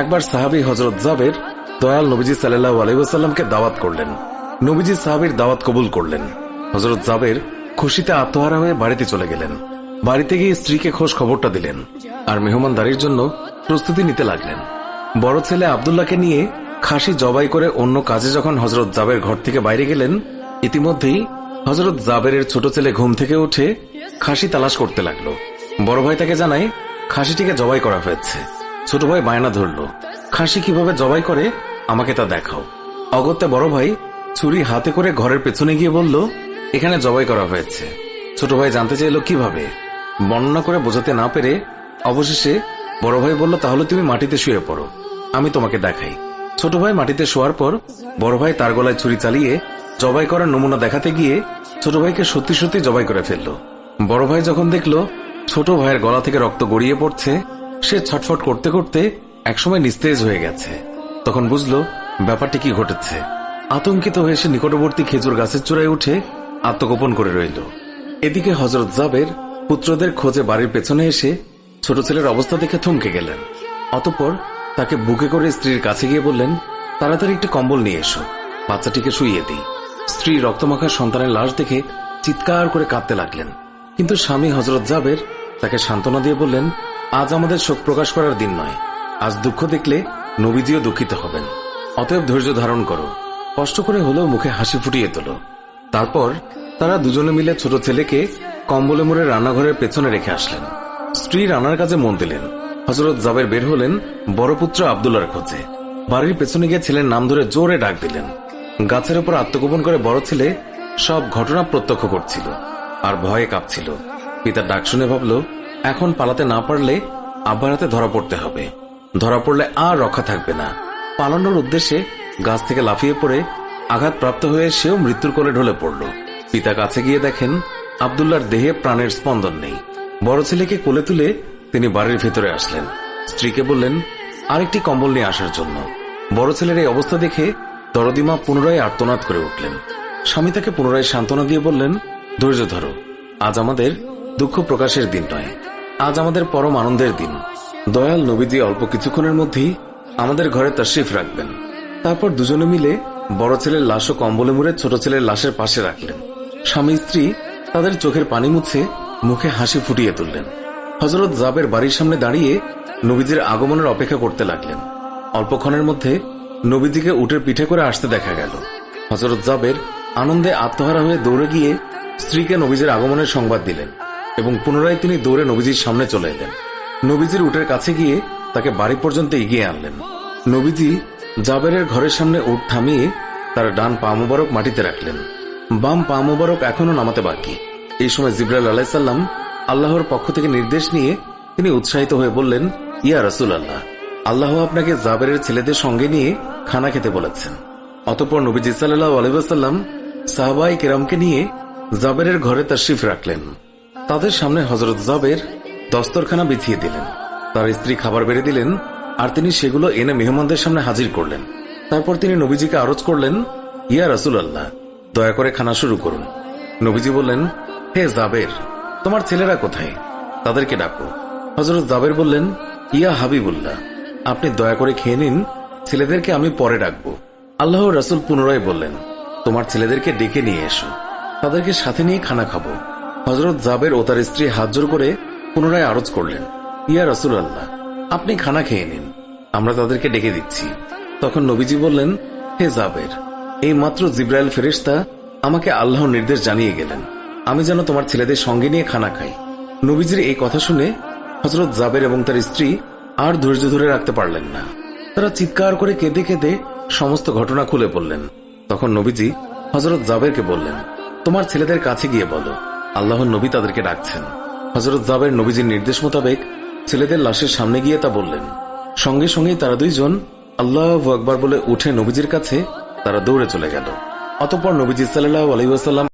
একবার সাহাবী হযরত জাবের দয়াল নবীজি সাল্লাল্লাহু আলাইহি ওয়াসাল্লামকে দাওয়াত করলেন। নবীজি সাহাবীর দাওয়াত কবুল করলেন। হযরত জাবের খুশিতে আত্মহারা হয়ে বাড়িতে চলে গেলেন। বাড়িতে গিয়ে স্ত্রীকে খোঁজ খবরটা দিলেন আর মেহমানদারির জন্য প্রস্তুতি নিতে লাগলেন। বড় ছেলে আব্দুল্লাহকে নিয়ে খাসি জবাই করে অন্য কাজে যখন হযরত জাবের ঘর থেকে বাইরে গেলেন, ইতিমধ্যেই হযরত জাবেরের ছোট ছেলে ঘুম থেকে উঠে খাসি তালাশ করতে লাগলো। বড় ভাই তাকে জানায় খাসিটিকে জবাই করা হয়েছে। ছোট ভাই বায়না ধরল, খাসি কিভাবে জবাই করে আমাকে তা দেখাও। অগত্যা বড় ভাই ছুরি হাতে করে ঘরের পেছনে গিয়ে বলল, এখানে জবাই করা হয়েছে। ছোট ভাই জানতে চাইল কিভাবে। বর্ণনা করে বোঝাতে না পেরে অবশেষে বড় ভাই বলল, তাহলে তুমি মাটিতে শুয়ে পড়ো, আমি তোমাকে দেখাই। ছোট ভাই মাটিতে শোয়ার পর বড় ভাই তার গলায় ছুরি চালিয়ে জবাই করার নমুনা দেখাতে গিয়ে ছোট ভাইকে সত্যি সত্যি জবাই করে ফেলল। বড় ভাই যখন দেখল ছোট ভাইয়ের গলা থেকে রক্ত গড়িয়ে পড়ছে, সে ছটফট করতে করতে একসময় নিস্তেজ হয়ে গেছে। তখন বুঝলো ব্যাপারটি কি ঘটেছে। আতঙ্কিত হয়ে সে নিকটবর্তী খেজুর গাছের চূড়ায় উঠে আত্মগোপন করে রইল। এদিকে হযরত জাবের পুত্রদের খোঁজে বাড়ির পেছনে এসে ছোট ছেলের অবস্থা দেখে থমকে গেলেন। অতঃপর তাকে বুকে করে স্ত্রীর কাছে গিয়ে বললেন, তাড়াতাড়ি একটি কম্বল নিয়ে এসো, বাচ্চাটিকে শুইয়ে দিই। স্ত্রী রক্তমাখা সন্তানের লাশ দেখে চিৎকার করে কাঁদতে লাগলেন। কিন্তু স্বামী হযরত জাবের তাকে সান্ত্বনা দিয়ে বললেন, আজ আমাদের শোক প্রকাশ করার দিন নয়, আজ দুঃখ দেখলে নবীজিও দুঃখিত হবেন। অতএব ধৈর্য ধারণ করো, কষ্ট করে হলেও মুখে হাসি ফুটিয়ে তোলো। তারপর তারা দুজনে মিলে ছোট ছেলেকে কম্বলে মুড়ে রান্নাঘরের পেছনে রেখে আসলেন। স্ত্রী রান্নার কাজে মন দিলেন। হযরত জাবের বের হলেন বড় পুত্র আব্দুল্লাহর খোঁজে। বাড়ির পেছনে গিয়ে ছেলের নাম ধরে জোরে ডাক দিলেন। গাছের উপর আত্মগোপন করে বড় ছেলে সব ঘটনা প্রত্যক্ষ করছিল আর ভয়ে কাঁপছিল। পিতার ডাক শুনে ভাবল, এখন পালাতে না পারলে আব্বার হাতে ধরা পড়তে হবে। ধরা পড়লে আর রক্ষা থাকবে না। পালানোর উদ্দেশ্যে গাছ থেকে লাফিয়ে পড়ে আঘাতপ্রাপ্ত হয়ে সেও মৃত্যুর কোলে ঢলে পড়ল। পিতা কাছে গিয়ে দেখেন আব্দুল্লাহর দেহে প্রাণের স্পন্দন নেই। বড় ছেলেকে কোলে তুলে তিনি বাড়ির ভেতরে আসলেন। স্ত্রীকে বললেন আরেকটি কম্বল নিয়ে আসার জন্য। বড় ছেলের এই অবস্থা দেখে দরদিমা পুনরায় আর্তনাদ করে উঠলেন। স্বামী তাকে পুনরায় সান্ত্বনা দিয়ে বললেন, ধৈর্য ধরো, আজ আমাদের দুঃখ প্রকাশের দিন নয়, আজ আমাদের পরম আনন্দের দিন। দয়াল নবীজি অল্প কিছুক্ষণের মধ্যেই আমাদের ঘরে তাশরিফ রাখবেন। তারপর দুজনে মিলে বড় ছেলের লাশ ও কম্বলে মুড়ে ছোট ছেলের লাশের পাশে রাখলেন। স্বামী স্ত্রী তাদের চোখের পানি মুছে মুখে হাসি ফুটিয়ে তুললেন। হযরত জাবের বাড়ির সামনে দাঁড়িয়ে নবীজির আগমনের অপেক্ষা করতে লাগলেন। অল্পক্ষণের মধ্যে নবীজিকে উটের পিঠে করে আসতে দেখা গেল। হযরত জাবের আনন্দে আত্মহারা হয়ে দৌড়ে গিয়ে স্ত্রীকে নবীজির আগমনের সংবাদ দিলেন এবং পুনরায় তিনি দৌড়ে নবীজির সামনে চলে এলেন। নবীজির উটের কাছে গিয়ে তাকে বাড়ি পর্যন্ত এগিয়ে আনলেন। নবীজি জাবেরের ঘরের সামনে উট থামিয়ে তার ডান পা মুবারক মাটিতে রাখলেন। বাম পা মুবারক এখনো নামাতে বাকি। এই সময় জিবরাইল আলাইহিস সালাম আল্লাহর পক্ষ থেকে নির্দেশ নিয়ে তিনি উৎসাহিত হয়ে বললেন, ইয়া রাসূলুল্লাহ, আল্লাহ আপনাকে জাবেরের ছেলেদের সঙ্গে নিয়ে খানা খেতে বলেছেন। অতঃপর নবীজি সাল্লাল্লাহু আলাইহি ওয়াসাল্লাম সাহাবায়ে কেরামকে নিয়ে জাবেরের ঘরে তাশরিফ রাখলেন। তাদের সামনে হযরত জাবের দস্তরখানা বিছিয়ে দিলেন। তার স্ত্রী খাবার বেড়ে দিলেন আর তিনি সেগুলো এনে মেহমানদের সামনে হাজির করলেন। তারপর তিনি নবীজিকে আরজ করলেন, ইয়া রাসূলুল্লাহ, দয়া করে খানা শুরু করুন। নবীজি বললেন, হে জাবের, তোমার ছেলেরা কোথায়? তাদেরকে ডাকো। হযরত জাবের বললেন, ইয়া হাবিবুল্লাহ, আপনি দয়া করে খেয়ে নিন, ছেলেদেরকে আমি পরে ডাকবো। আল্লাহর রাসূল পুনরায় বললেন, তোমার ছেলেদেরকে ডেকে নিয়ে এসো, তাদেরকে সাথে নিয়ে খানা খাবো। হযরত জাবের ও তার স্ত্রী হাত জোড় করে পুনরায় আরজ করলেন, ইয়া রাসূলুল্লাহ, আপনি খানা খেয়ে নিন, আমরা তাদেরকে ডেকে দিচ্ছি। তখন নবীজি বললেন, হে জাবের, এই মাত্র জিবরাইল ফেরেশতা আমাকে আল্লাহর নির্দেশ জানিয়ে গেলেন আমি যেন তোমার ছেলেদের সঙ্গে নিয়ে খানা খাই। নবীজির এই কথা শুনে হযরত জাবের এবং তার স্ত্রী আর ধৈর্য ধরে রাখতে পারলেন না। তারা চিৎকার করে কেঁদে কেঁদে সমস্ত ঘটনা খুলে বললেন। তখন নবীজি হযরত জাবেরকে বললেন, তোমার ছেলেদের কাছে গিয়ে বলো আল্লাহর নবী তাদেরকে ডাকছেন। হযরত জাবের নবীজির নির্দেশ মোতাবেক ছেলেদের লাশের সামনে গিয়ে তা বললেন। সঙ্গে সঙ্গেই তারা দুইজন আল্লাহু আকবার বলে উঠে নবীজির কাছে তারা দৌড়ে চলে গেল। অতঃপর নবীজি সাল্লাল্লাহু আলাইহি ওয়াসাল্লাম